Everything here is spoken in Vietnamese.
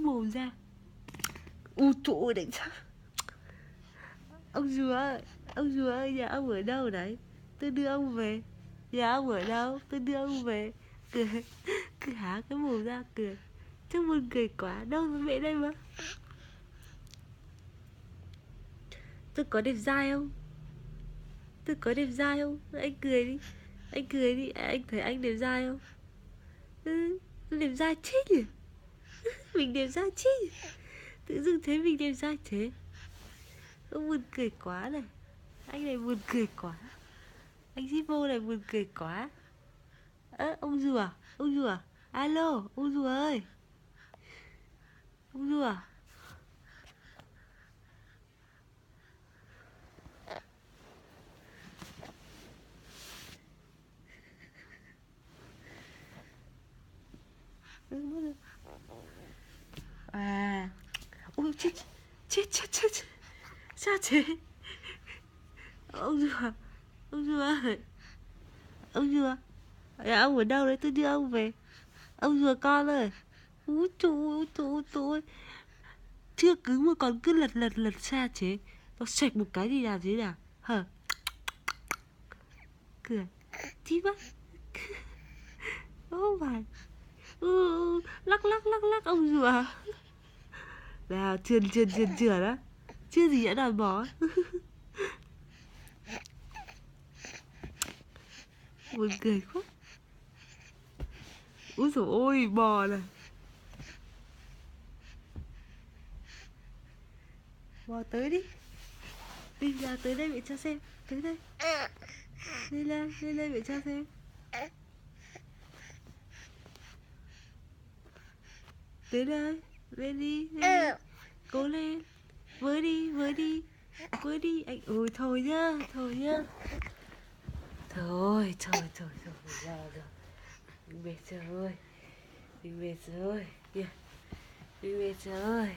mồm ra. U trụ đánh sao. Ông rùa ơi, nhà ông ở đâu đấy? Tôi đưa ông về. Nhà ông ở đâu? Tôi đưa ông về. Cười, cứ há cái mồm ra cười. Chắc buồn cười quá. Đâu mà mẹ đây mà. Tôi có đẹp dai không? Tôi có đẹp dai không? Anh cười đi. Anh cười đi. Anh thấy anh đẹp dai không? Đẹp dai chết nhỉ? Mình đẹp dai chết nhỉ? Tự dưng thấy mình đẹp dai thế. Ông buồn cười quá này. Anh này buồn cười quá. Anh Zippo này buồn cười quá. Ông rùa. Ông rùa. Alo, ông rùa ơi. Ông rùa. À. Ôi chết. Chết. Sao thế? Ông rùa. Ông rùa ơi. Ông rùa. Ông ở đâu đấy, tôi đưa ông về. Ông rùa con ơi. Úi tui. Chưa cứng mà còn cứ lật xa chế. Nó xoạch một cái gì làm thế nào? Hả? Cười. Chí quá. Ô bài. Lắc ông rùa. Nào trườn đó. Chưa gì đã đòi bỏ. Buồn cười quá. Úi dồi ôi, bò này. Bò tới đi. Đi ra tới đây mẹ cho xem. Tới đây. Lên đây mẹ cho xem. Tới đây. Lên đi. Cố lên. Với đi. Anh ôi thôi nhá. Thôi. Rồi. Mình mệt rồi. Kìa. Mình mệt rồi.